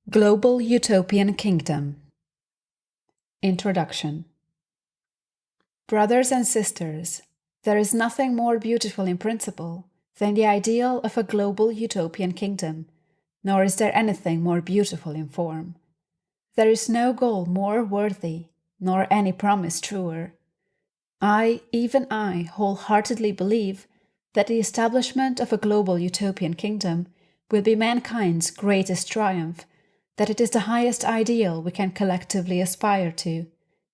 Global Utopian Kingdom. Introduction. Brothers and sisters, there is nothing more beautiful in principle than the ideal of a global utopian kingdom, nor is there anything more beautiful in form. There is no goal more worthy, nor any promise truer. Even I, wholeheartedly believe that the establishment of a global utopian kingdom will be mankind's greatest triumph, that it is the highest ideal we can collectively aspire to,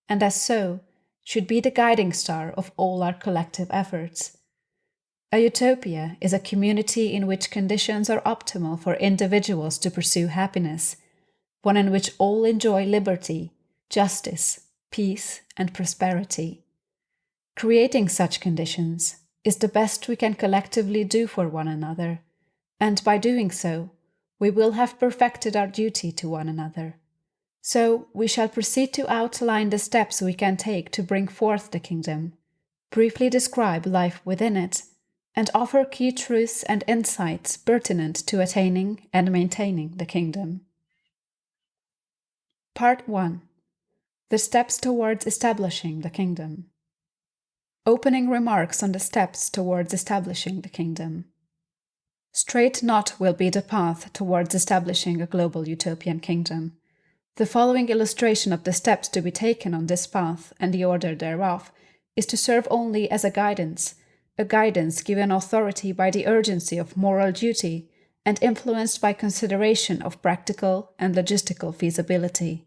and as so, should be the guiding star of all our collective efforts. A utopia is a community in which conditions are optimal for individuals to pursue happiness, one in which all enjoy liberty, justice, peace, and prosperity. Creating such conditions is the best we can collectively do for one another, and by doing so, we will have perfected our duty to one another. So we shall proceed to outline the steps we can take to bring forth the kingdom, briefly describe life within it, and offer key truths and insights pertinent to attaining and maintaining the kingdom. Part 1. The steps towards establishing the kingdom. Opening remarks on the steps towards establishing the kingdom. Straight not will be the path towards establishing a global utopian kingdom. The following illustration of the steps to be taken on this path and the order thereof is to serve only as a guidance given authority by the urgency of moral duty and influenced by consideration of practical and logistical feasibility.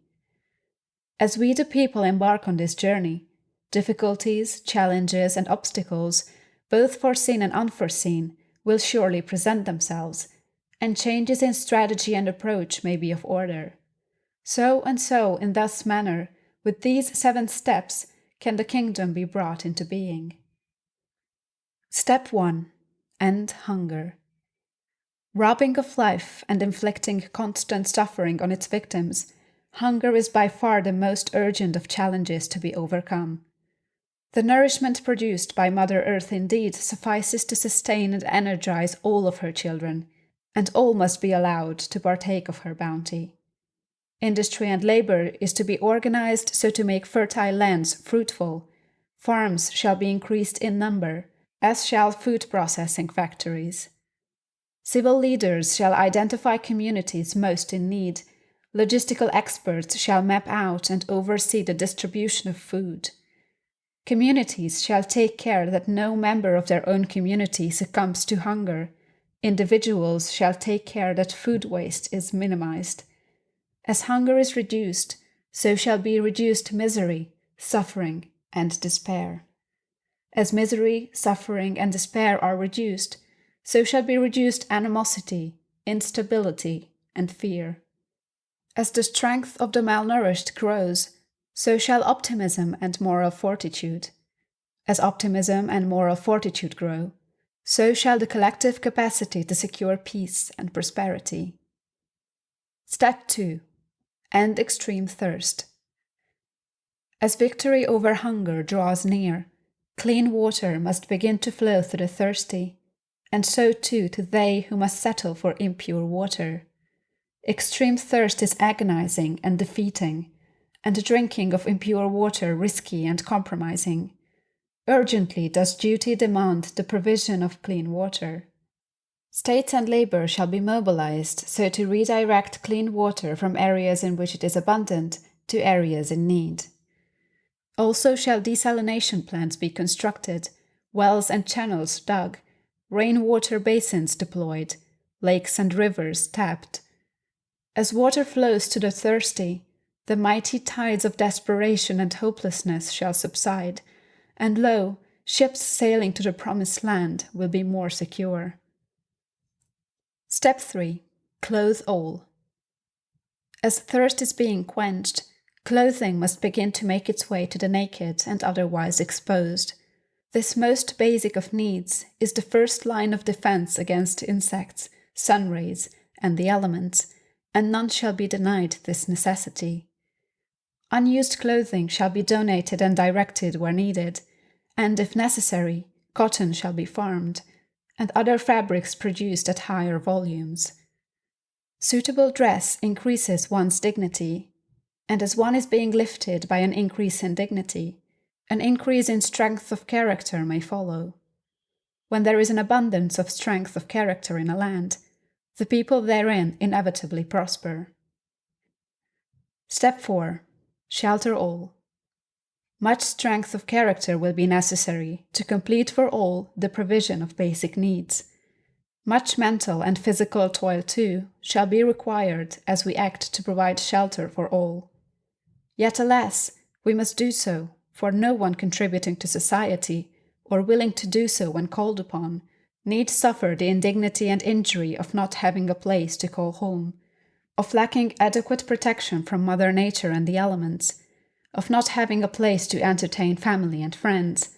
As we the people embark on this journey, difficulties, challenges, and obstacles, both foreseen and unforeseen, will surely present themselves, and changes in strategy and approach may be of order. So in thus manner, with these 7 steps, can the kingdom be brought into being. Step 1. End hunger. Robbing of life and inflicting constant suffering on its victims, hunger is by far the most urgent of challenges to be overcome. The nourishment produced by Mother Earth indeed suffices to sustain and energize all of her children, and all must be allowed to partake of her bounty. Industry and labor is to be organized so to make fertile lands fruitful. Farms shall be increased in number, as shall food processing factories. Civil leaders shall identify communities most in need. Logistical experts shall map out and oversee the distribution of food. Communities shall take care that no member of their own community succumbs to hunger. Individuals shall take care that food waste is minimized. As hunger is reduced, so shall be reduced misery, suffering, and despair. As misery, suffering, and despair are reduced, so shall be reduced animosity, instability, and fear. As the strength of the malnourished grows, so shall optimism and moral fortitude. As optimism and moral fortitude grow, so shall the collective capacity to secure peace and prosperity. Step 2. End extreme thirst. As victory over hunger draws near, clean water must begin to flow to the thirsty, and so too to they who must settle for impure water. Extreme thirst is agonizing and defeating, and the drinking of impure water risky and compromising. Urgently does duty demand the provision of clean water. States and labor shall be mobilized so to redirect clean water from areas in which it is abundant to areas in need. Also shall desalination plants be constructed, wells and channels dug, rainwater basins deployed, lakes and rivers tapped. As water flows to the thirsty, the mighty tides of desperation and hopelessness shall subside, and lo, ships sailing to the promised land will be more secure. Step 3. Clothe all. As thirst is being quenched, clothing must begin to make its way to the naked and otherwise exposed. This most basic of needs is the first line of defense against insects, sun rays, and the elements, and none shall be denied this necessity. Unused clothing shall be donated and directed where needed, and if necessary, cotton shall be farmed, and other fabrics produced at higher volumes. Suitable dress increases one's dignity, and as one is being lifted by an increase in dignity, an increase in strength of character may follow. When there is an abundance of strength of character in a land, the people therein inevitably prosper. Step 4. Shelter all. Much strength of character will be necessary to complete for all the provision of basic needs. Much mental and physical toil, too, shall be required as we act to provide shelter for all. Yet, alas, we must do so, for no one contributing to society, or willing to do so when called upon, need suffer the indignity and injury of not having a place to call home, of lacking adequate protection from Mother Nature and the elements, of not having a place to entertain family and friends,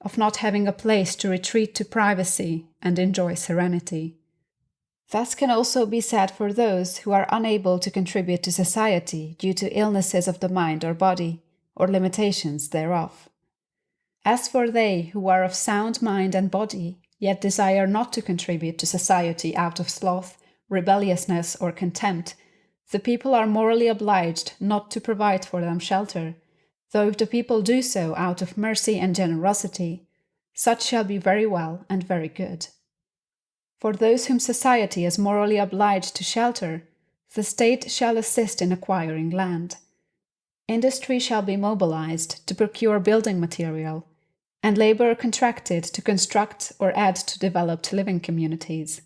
of not having a place to retreat to privacy and enjoy serenity. Thus can also be said for those who are unable to contribute to society due to illnesses of the mind or body, or limitations thereof. As for they who are of sound mind and body, yet desire not to contribute to society out of sloth, rebelliousness, or contempt, the people are morally obliged not to provide for them shelter, though if the people do so out of mercy and generosity, such shall be very well and very good. For those whom society is morally obliged to shelter, the state shall assist in acquiring land. Industry shall be mobilized to procure building material, and labor contracted to construct or add to developed living communities.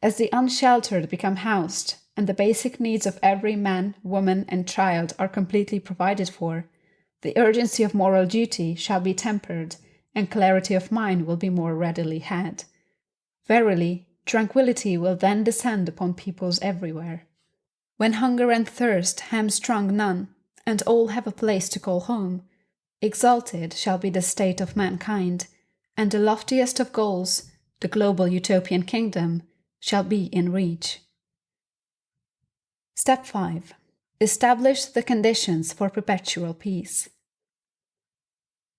As the unsheltered become housed, and the basic needs of every man, woman, and child are completely provided for, the urgency of moral duty shall be tempered, and clarity of mind will be more readily had. Verily, tranquillity will then descend upon peoples everywhere. When hunger and thirst hamstrung none, and all have a place to call home, exalted shall be the state of mankind, and the loftiest of goals, the global Utopian kingdom, shall be in reach. Step 5. Establish the conditions for perpetual peace.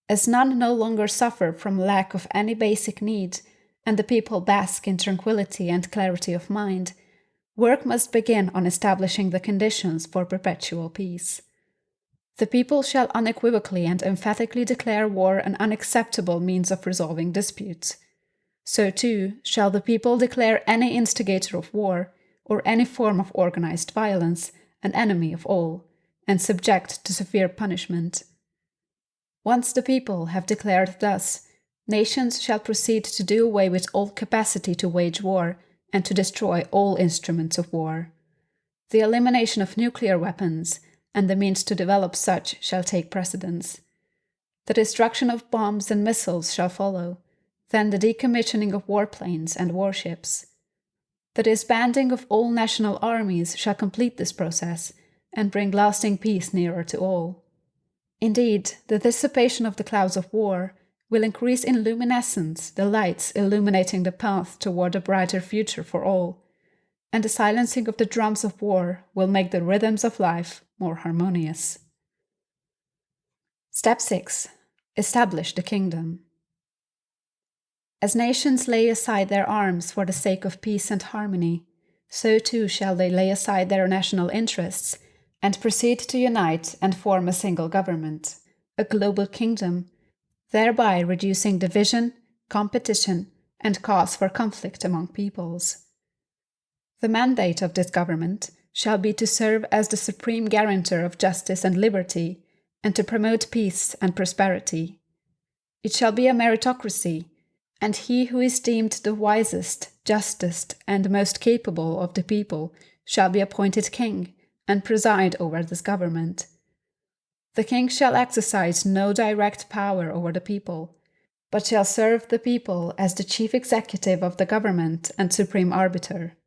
As none no longer suffer from lack of any basic need, and the people bask in tranquility and clarity of mind, work must begin on establishing the conditions for perpetual peace. The people shall unequivocally and emphatically declare war an unacceptable means of resolving disputes. So too shall the people declare any instigator of war, or any form of organized violence, an enemy of all, and subject to severe punishment. Once the people have declared thus, nations shall proceed to do away with all capacity to wage war and to destroy all instruments of war. The elimination of nuclear weapons and the means to develop such shall take precedence. The destruction of bombs and missiles shall follow, then the decommissioning of warplanes and warships. The disbanding of all national armies shall complete this process and bring lasting peace nearer to all. Indeed, the dissipation of the clouds of war will increase in luminescence the lights illuminating the path toward a brighter future for all, and the silencing of the drums of war will make the rhythms of life more harmonious. Step 6. Establish the kingdom. As nations lay aside their arms for the sake of peace and harmony, so too shall they lay aside their national interests and proceed to unite and form a single government, a global kingdom, thereby reducing division, competition, and cause for conflict among peoples. The mandate of this government shall be to serve as the supreme guarantor of justice and liberty, and to promote peace and prosperity. It shall be a meritocracy, and he who is deemed the wisest, justest, and most capable of the people shall be appointed king and preside over this government. The king shall exercise no direct power over the people, but shall serve the people as the chief executive of the government and supreme arbiter.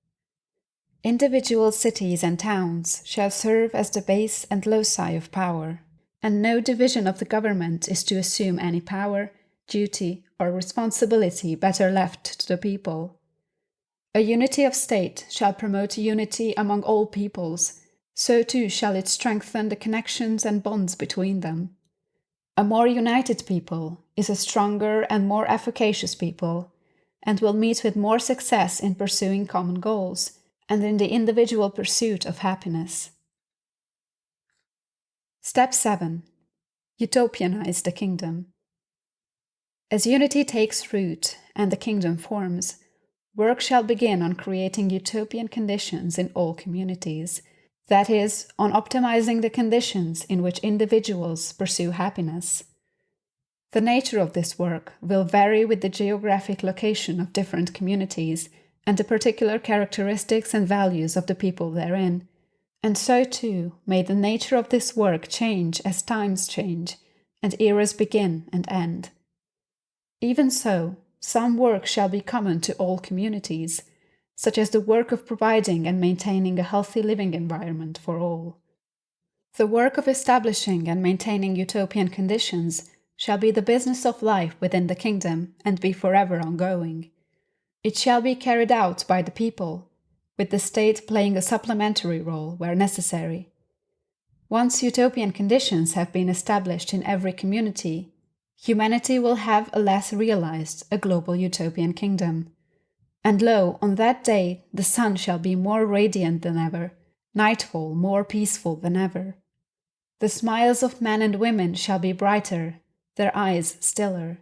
Individual cities and towns shall serve as the base and loci of power, and no division of the government is to assume any power, duty, or responsibility better left to the people. A unity of state shall promote unity among all peoples, so too shall it strengthen the connections and bonds between them. A more united people is a stronger and more efficacious people, and will meet with more success in pursuing common goals, and in the individual pursuit of happiness. Step 7. Utopianize the kingdom. As unity takes root and the kingdom forms, work shall begin on creating utopian conditions in all communities, that is, on optimizing the conditions in which individuals pursue happiness. The nature of this work will vary with the geographic location of different communities and the particular characteristics and values of the people therein, and so too may the nature of this work change as times change and eras begin and end. Even so, some work shall be common to all communities, such as the work of providing and maintaining a healthy living environment for all. The work of establishing and maintaining utopian conditions shall be the business of life within the kingdom and be forever ongoing. It shall be carried out by the people, with the state playing a supplementary role where necessary. Once utopian conditions have been established in every community, humanity will have alas realized a global utopian kingdom. And lo, on that day the sun shall be more radiant than ever, nightfall more peaceful than ever. The smiles of men and women shall be brighter, their eyes stiller.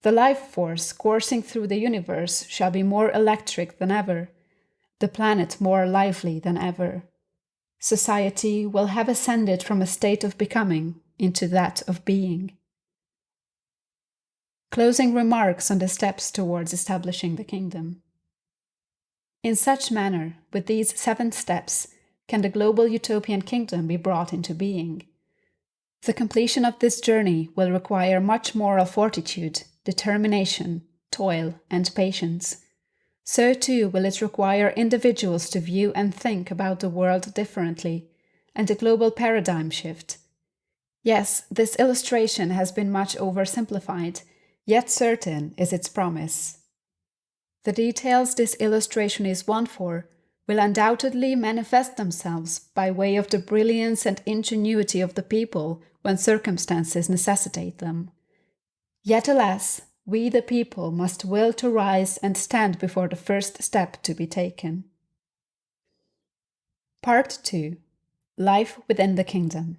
The life force coursing through the universe shall be more electric than ever, the planet more lively than ever. Society will have ascended from a state of becoming into that of being. Closing remarks on the steps towards establishing the kingdom. In such manner, with these 7 steps, can the global utopian kingdom be brought into being. The completion of this journey will require much moral fortitude, determination, toil, and patience. So too will it require individuals to view and think about the world differently, and a global paradigm shift. Yes, this illustration has been much oversimplified, yet certain is its promise. The details this illustration is one for will undoubtedly manifest themselves by way of the brilliance and ingenuity of the people when circumstances necessitate them. Yet alas, we the people must will to rise and stand before the first step to be taken. Part 2. Life within the Kingdom.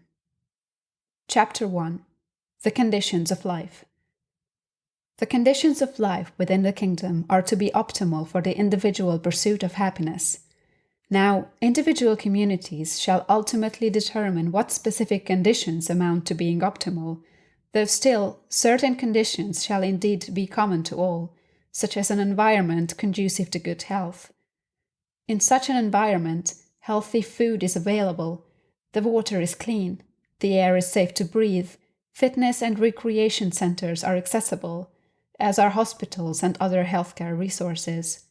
Chapter 1. The Conditions of Life. The conditions of life within the kingdom are to be optimal for the individual pursuit of happiness. Now, individual communities shall ultimately determine what specific conditions amount to being optimal, though still certain conditions shall indeed be common to all, such as an environment conducive to good health. In such an environment, healthy food is available, the water is clean, the air is safe to breathe, fitness and recreation centers are accessible, as are hospitals and other healthcare resources.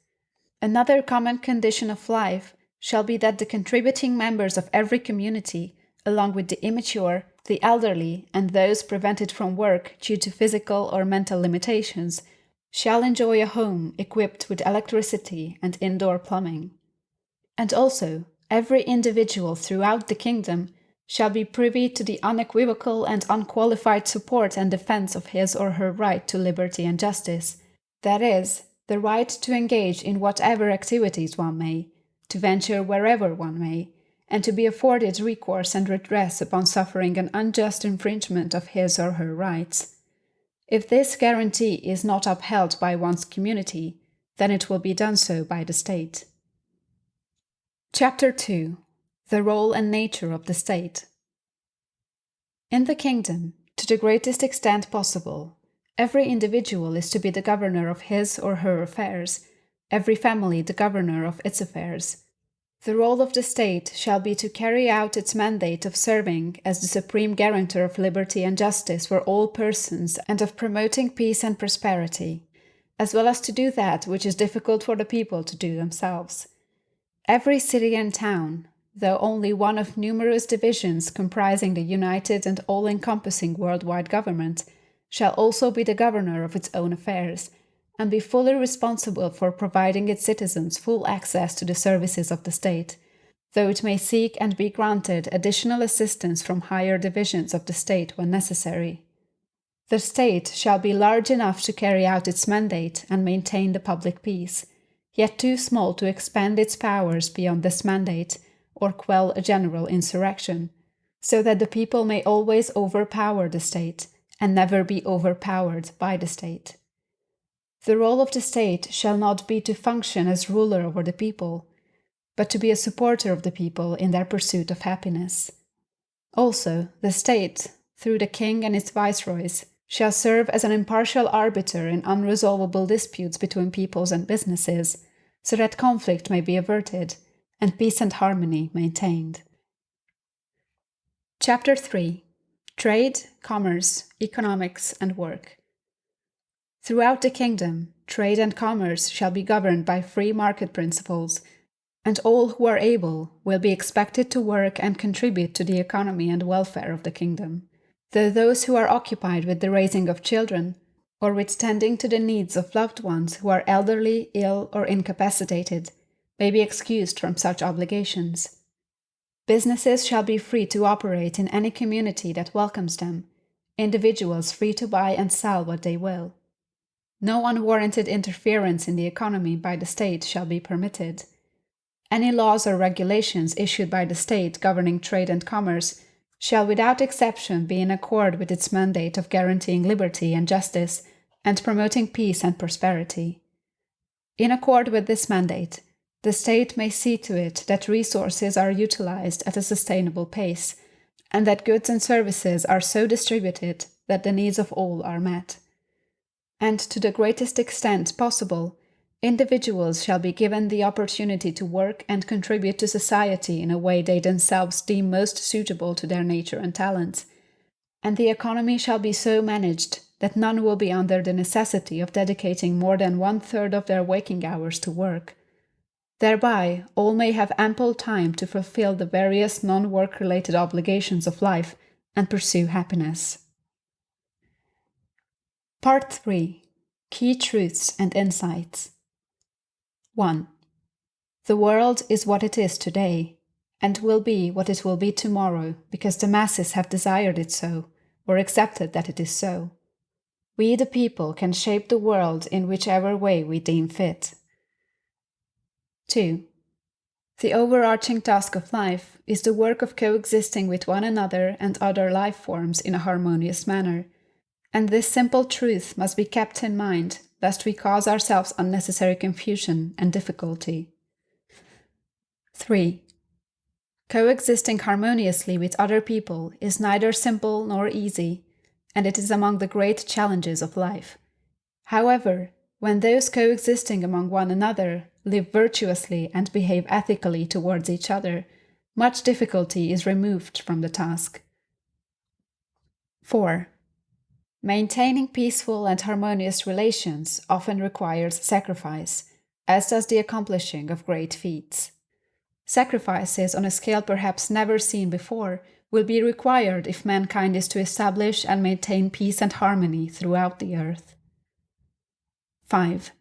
Another common condition of life shall be that the contributing members of every community, along with the immature, the elderly, and those prevented from work due to physical or mental limitations, shall enjoy a home equipped with electricity and indoor plumbing. And also, every individual throughout the kingdom shall be privy to the unequivocal and unqualified support and defense of his or her right to liberty and justice, that is, the right to engage in whatever activities one may, to venture wherever one may, and to be afforded recourse and redress upon suffering an unjust infringement of his or her rights. If this guarantee is not upheld by one's community, then it will be done so by the state. Chapter 2. The Role and Nature of the State. In the kingdom, to the greatest extent possible, every individual is to be the governor of his or her affairs, every family the governor of its affairs. The role of the state shall be to carry out its mandate of serving as the supreme guarantor of liberty and justice for all persons and of promoting peace and prosperity, as well as to do that which is difficult for the people to do themselves. Every city and town, though only one of numerous divisions comprising the united and all-encompassing worldwide government, shall also be the governor of its own affairs, and be fully responsible for providing its citizens full access to the services of the state, though it may seek and be granted additional assistance from higher divisions of the state when necessary. The state shall be large enough to carry out its mandate and maintain the public peace, yet too small to expand its powers beyond this mandate or quell a general insurrection, so that the people may always overpower the state and never be overpowered by the state. The role of the state shall not be to function as ruler over the people, but to be a supporter of the people in their pursuit of happiness. Also, the state, through the king and its viceroys, shall serve as an impartial arbiter in unresolvable disputes between peoples and businesses, so that conflict may be averted and peace and harmony maintained. Chapter 3. Trade, Commerce, Economics, and Work. Throughout the kingdom, trade and commerce shall be governed by free market principles, and all who are able will be expected to work and contribute to the economy and welfare of the kingdom, though those who are occupied with the raising of children, or with tending to the needs of loved ones who are elderly, ill, or incapacitated, may be excused from such obligations. Businesses shall be free to operate in any community that welcomes them, individuals free to buy and sell what they will. No unwarranted interference in the economy by the state shall be permitted. Any laws or regulations issued by the state governing trade and commerce shall without exception be in accord with its mandate of guaranteeing liberty and justice and promoting peace and prosperity. In accord with this mandate, the state may see to it that resources are utilized at a sustainable pace, and that goods and services are so distributed that the needs of all are met. And to the greatest extent possible, individuals shall be given the opportunity to work and contribute to society in a way they themselves deem most suitable to their nature and talents, and the economy shall be so managed that none will be under the necessity of dedicating more than 1/3 of their waking hours to work. Thereby, all may have ample time to fulfill the various non-work-related obligations of life and pursue happiness. Part 3. Key Truths and Insights. 1. The world is what it is today, and will be what it will be tomorrow, because the masses have desired it so, or accepted that it is so. We, the people, can shape the world in whichever way we deem fit. 2. The overarching task of life is the work of coexisting with one another and other life forms in a harmonious manner, and this simple truth must be kept in mind, lest we cause ourselves unnecessary confusion and difficulty. 3. Coexisting harmoniously with other people is neither simple nor easy, and it is among the great challenges of life. However, when those coexisting among one another live virtuously and behave ethically towards each other, much difficulty is removed from the task. 4. Maintaining peaceful and harmonious relations often requires sacrifice, as does the accomplishing of great feats. Sacrifices on a scale perhaps never seen before will be required if mankind is to establish and maintain peace and harmony throughout the earth. 5.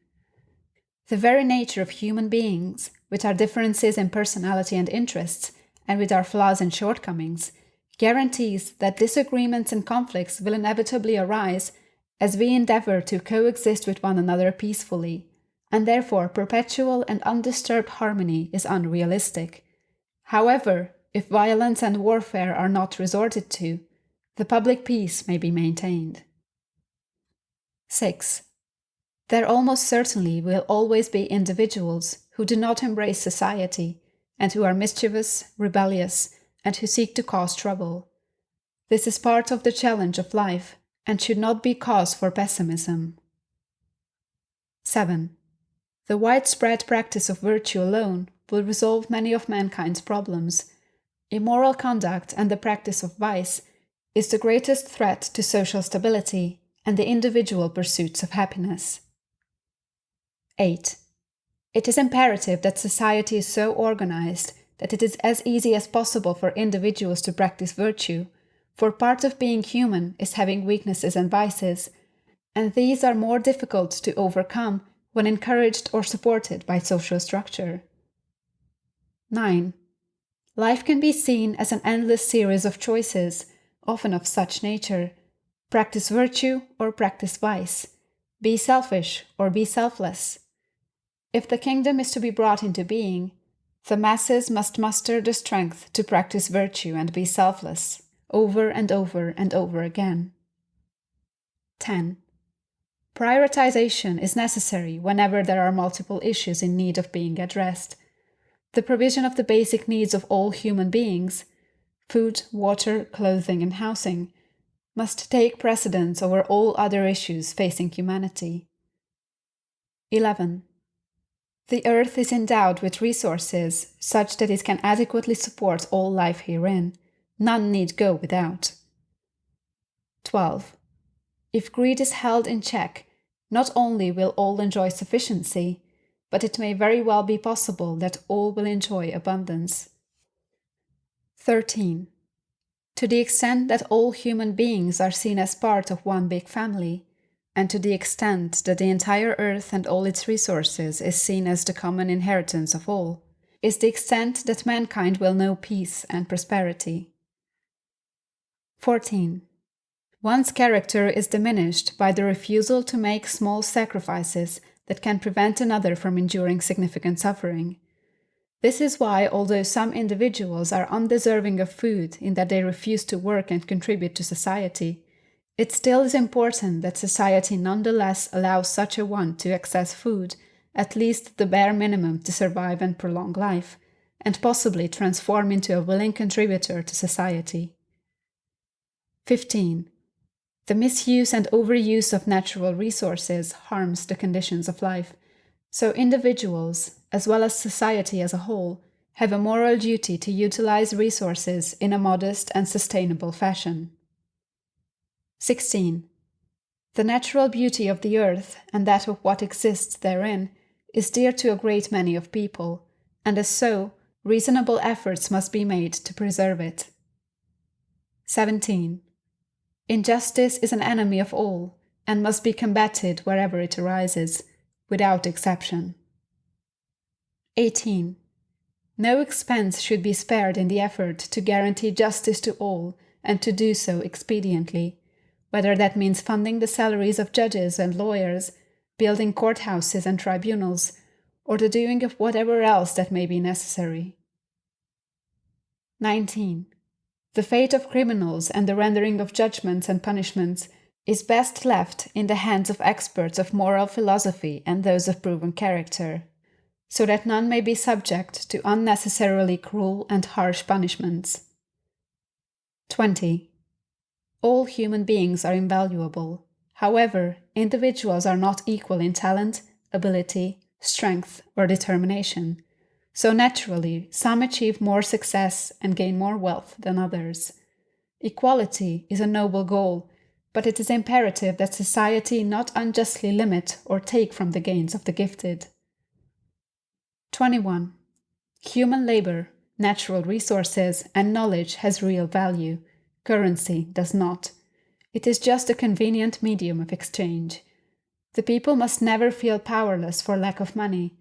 The very nature of human beings, with our differences in personality and interests, and with our flaws and shortcomings, guarantees that disagreements and conflicts will inevitably arise as we endeavor to coexist with one another peacefully, and therefore perpetual and undisturbed harmony is unrealistic. However, if violence and warfare are not resorted to, the public peace may be maintained. 6. There almost certainly will always be individuals who do not embrace society, and who are mischievous, rebellious, and who seek to cause trouble. This is part of the challenge of life, and should not be cause for pessimism. 7. The widespread practice of virtue alone will resolve many of mankind's problems. Immoral conduct and the practice of vice is the greatest threat to social stability and the individual pursuits of happiness. 8. It is imperative that society is so organized that it is as easy as possible for individuals to practice virtue, for part of being human is having weaknesses and vices, and these are more difficult to overcome when encouraged or supported by social structure. 9. Life can be seen as an endless series of choices, often of such nature. Practice virtue or practice vice. Be selfish or be selfless. If the kingdom is to be brought into being, the masses must muster the strength to practice virtue and be selfless, over and over and over again. 10. Prioritization is necessary whenever there are multiple issues in need of being addressed. The provision of the basic needs of all human beings, food, water, clothing, and housing, must take precedence over all other issues facing humanity. 11. The earth is endowed with resources such that it can adequately support all life herein. None need go without. 12. If greed is held in check, not only will all enjoy sufficiency, but it may very well be possible that all will enjoy abundance. 13. To the extent that all human beings are seen as part of one big family, and to the extent that the entire earth and all its resources is seen as the common inheritance of all, is the extent that mankind will know peace and prosperity. 14. One's character is diminished by the refusal to make small sacrifices that can prevent another from enduring significant suffering. This is why, although some individuals are undeserving of food in that they refuse to work and contribute to society, it still is important that society nonetheless allows such a one to access food, at least the bare minimum to survive and prolong life, and possibly transform into a willing contributor to society. 15. The misuse and overuse of natural resources harms the conditions of life, so individuals, as well as society as a whole, have a moral duty to utilize resources in a modest and sustainable fashion. 16. The natural beauty of the earth and that of what exists therein is dear to a great many of people, and as so, reasonable efforts must be made to preserve it. 17. Injustice is an enemy of all, and must be combated wherever it arises, without exception. 18. No expense should be spared in the effort to guarantee justice to all and to do so expediently, whether that means funding the salaries of judges and lawyers, building courthouses and tribunals, or the doing of whatever else that may be necessary. 19. The fate of criminals and the rendering of judgments and punishments is best left in the hands of experts of moral philosophy and those of proven character, so that none may be subject to unnecessarily cruel and harsh punishments. 20. All human beings are invaluable. However, individuals are not equal in talent, ability, strength, or determination. So naturally, some achieve more success and gain more wealth than others. Equality is a noble goal, but it is imperative that society not unjustly limit or take from the gains of the gifted. 21. Human labor, natural resources, and knowledge has real value. Currency does not. It is just a convenient medium of exchange. The people must never feel powerless for lack of money,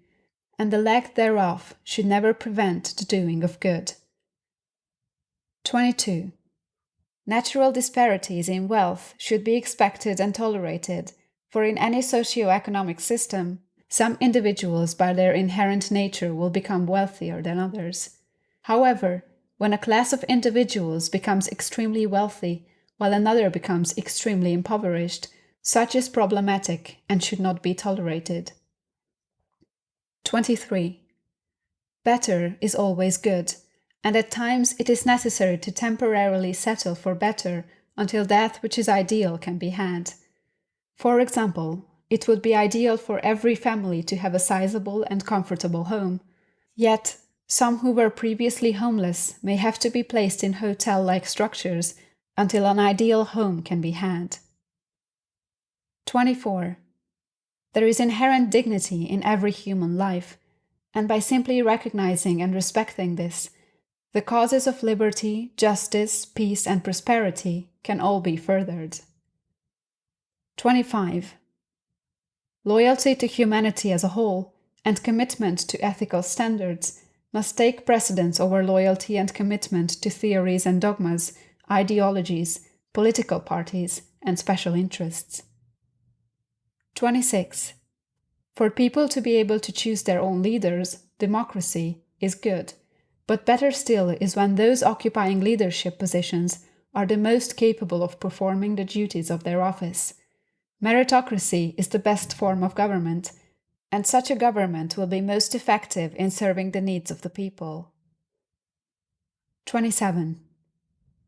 and the lack thereof should never prevent the doing of good. 22. Natural disparities in wealth should be expected and tolerated, for in any socio-economic system, some individuals by their inherent nature will become wealthier than others. However, when a class of individuals becomes extremely wealthy, while another becomes extremely impoverished, such is problematic and should not be tolerated. 23. Better is always good, and at times it is necessary to temporarily settle for better until that which is ideal can be had. For example, it would be ideal for every family to have a sizable and comfortable home, yet some who were previously homeless may have to be placed in hotel-like structures until an ideal home can be had. 24. There is inherent dignity in every human life, and by simply recognizing and respecting this, the causes of liberty, justice, peace, and prosperity can all be furthered. 25. Loyalty to humanity as a whole and commitment to ethical standards must take precedence over loyalty and commitment to theories and dogmas, ideologies, political parties, and special interests. 26. For people to be able to choose their own leaders, democracy is good, but better still is when those occupying leadership positions are the most capable of performing the duties of their office. Meritocracy is the best form of government, and such a government will be most effective in serving the needs of the people. 27.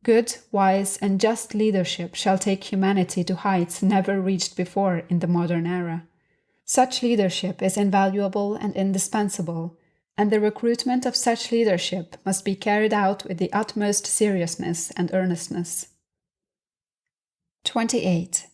Good, wise, and just leadership shall take humanity to heights never reached before in the modern era. Such leadership is invaluable and indispensable, and the recruitment of such leadership must be carried out with the utmost seriousness and earnestness. 28.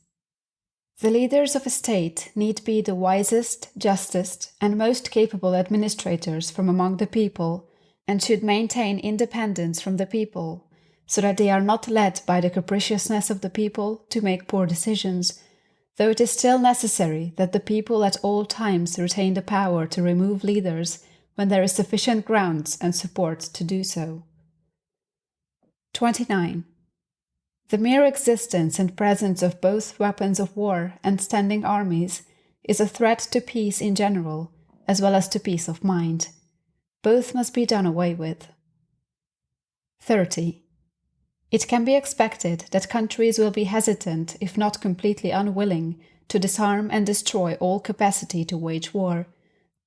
The leaders of a state need be the wisest, justest, and most capable administrators from among the people, and should maintain independence from the people, so that they are not led by the capriciousness of the people to make poor decisions, though it is still necessary that the people at all times retain the power to remove leaders when there is sufficient grounds and support to do so. 29. The mere existence and presence of both weapons of war and standing armies is a threat to peace in general, as well as to peace of mind. Both must be done away with. 30. It can be expected that countries will be hesitant, if not completely unwilling, to disarm and destroy all capacity to wage war.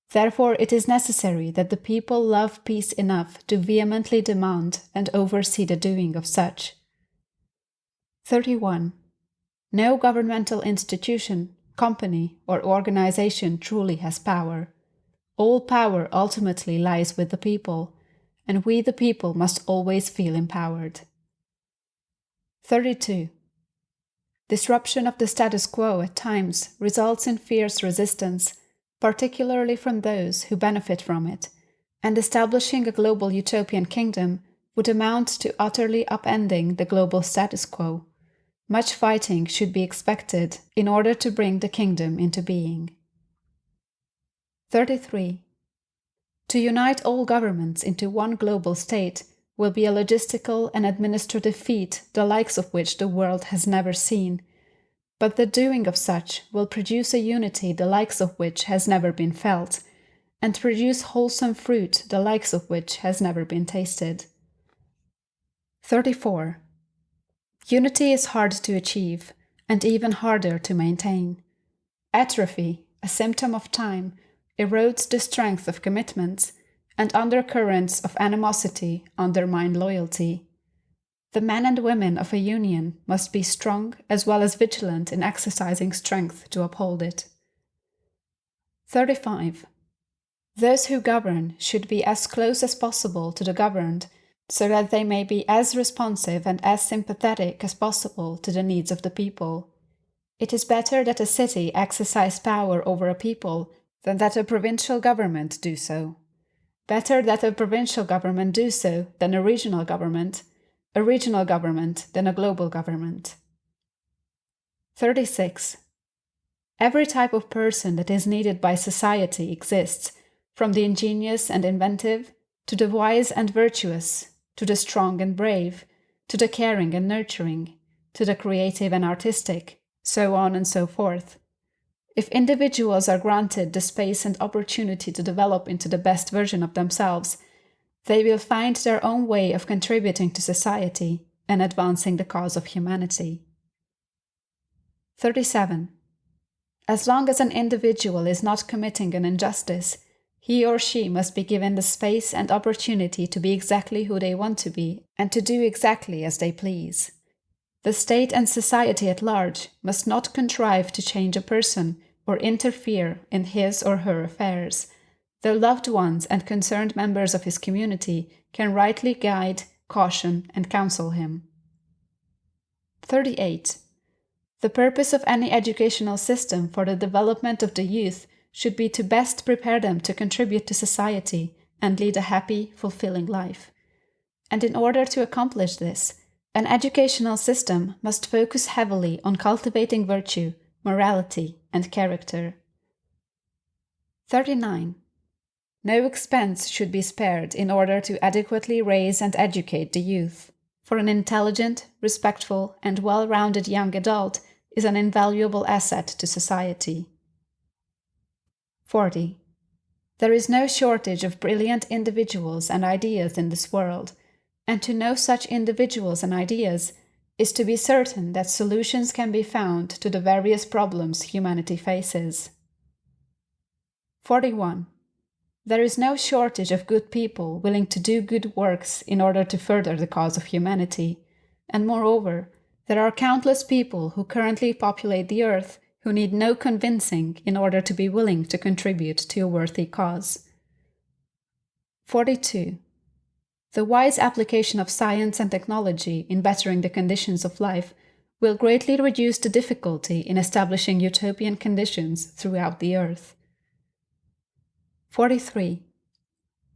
Therefore, it is necessary that the people love peace enough to vehemently demand and oversee the doing of such. 31. No governmental institution, company, or organization truly has power. All power ultimately lies with the people, and we the people must always feel empowered. 32. Disruption of the status quo at times results in fierce resistance, particularly from those who benefit from it, and establishing a global utopian kingdom would amount to utterly upending the global status quo. Much fighting should be expected in order to bring the kingdom into being. 33. To unite all governments into one global state will be a logistical and administrative feat the likes of which the world has never seen, but the doing of such will produce a unity the likes of which has never been felt, and produce wholesome fruit the likes of which has never been tasted. 34. Unity is hard to achieve, and even harder to maintain. Atrophy, a symptom of time, erodes the strength of commitments, and undercurrents of animosity undermine loyalty. The men and women of a union must be strong as well as vigilant in exercising strength to uphold it. 35. Those who govern should be as close as possible to the governed, so that they may be as responsive and as sympathetic as possible to the needs of the people. It is better that a city exercise power over a people than that a provincial government do so. Better that a provincial government do so than a regional government than a global government. 36. Every type of person that is needed by society exists, from the ingenious and inventive, to the wise and virtuous, to the strong and brave, to the caring and nurturing, to the creative and artistic, so on and so forth. If individuals are granted the space and opportunity to develop into the best version of themselves, they will find their own way of contributing to society and advancing the cause of humanity. 37. As long as an individual is not committing an injustice, he or she must be given the space and opportunity to be exactly who they want to be and to do exactly as they please. The state and society at large must not contrive to change a person or interfere in his or her affairs, though loved ones and concerned members of his community can rightly guide, caution, and counsel him. 38. The purpose of any educational system for the development of the youth should be to best prepare them to contribute to society and lead a happy, fulfilling life. And in order to accomplish this, an educational system must focus heavily on cultivating virtue, morality, and character. 39. No expense should be spared in order to adequately raise and educate the youth, for an intelligent, respectful, and well-rounded young adult is an invaluable asset to society. 40. There is no shortage of brilliant individuals and ideas in this world, and to know such individuals and ideas is to be certain that solutions can be found to the various problems humanity faces. 41. There is no shortage of good people willing to do good works in order to further the cause of humanity, and moreover, there are countless people who currently populate the earth who need no convincing in order to be willing to contribute to a worthy cause. 42. The wise application of science and technology in bettering the conditions of life will greatly reduce the difficulty in establishing utopian conditions throughout the earth. 43.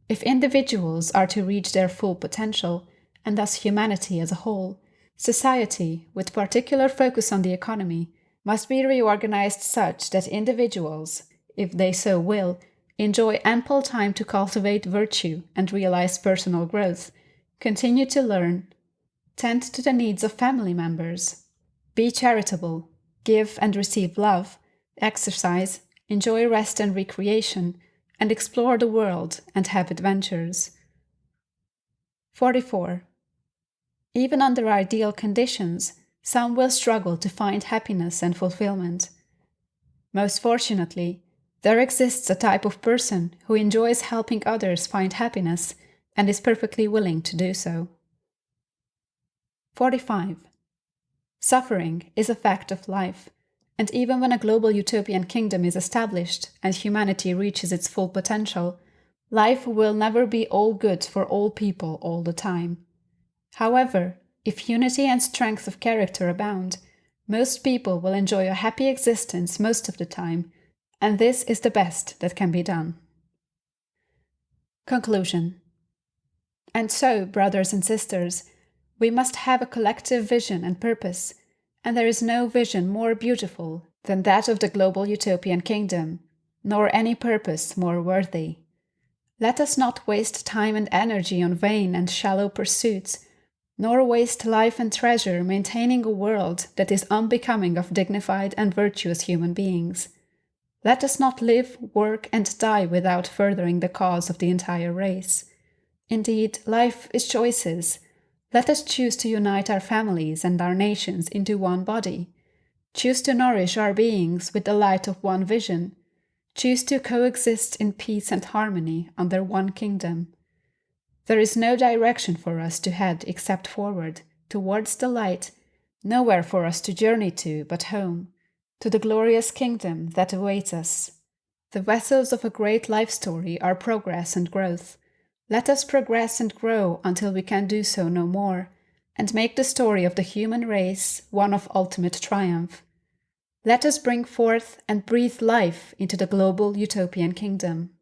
If individuals are to reach their full potential, and thus humanity as a whole, society, with particular focus on the economy, must be reorganized such that individuals, if they so will, enjoy ample time to cultivate virtue and realize personal growth, continue to learn, tend to the needs of family members, be charitable, give and receive love, exercise, enjoy rest and recreation, and explore the world and have adventures. 44. Even under ideal conditions, some will struggle to find happiness and fulfillment. Most fortunately, there exists a type of person who enjoys helping others find happiness and is perfectly willing to do so. 45. Suffering is a fact of life, and even when a global utopian kingdom is established and humanity reaches its full potential, life will never be all good for all people all the time. However, if unity and strength of character abound, most people will enjoy a happy existence most of the time, and this is the best that can be done. Conclusion. And so, brothers and sisters, we must have a collective vision and purpose, and there is no vision more beautiful than that of the global utopian kingdom, nor any purpose more worthy. Let us not waste time and energy on vain and shallow pursuits, nor waste life and treasure maintaining a world that is unbecoming of dignified and virtuous human beings. Let us not live, work, and die without furthering the cause of the entire race. Indeed, life is choices. Let us choose to unite our families and our nations into one body. Choose to nourish our beings with the light of one vision. Choose to coexist in peace and harmony under one kingdom. There is no direction for us to head except forward, towards the light, nowhere for us to journey to but home, to the glorious kingdom that awaits us. The vessels of a great life story are progress and growth. Let us progress and grow until we can do so no more, and make the story of the human race one of ultimate triumph. Let us bring forth and breathe life into the global utopian kingdom.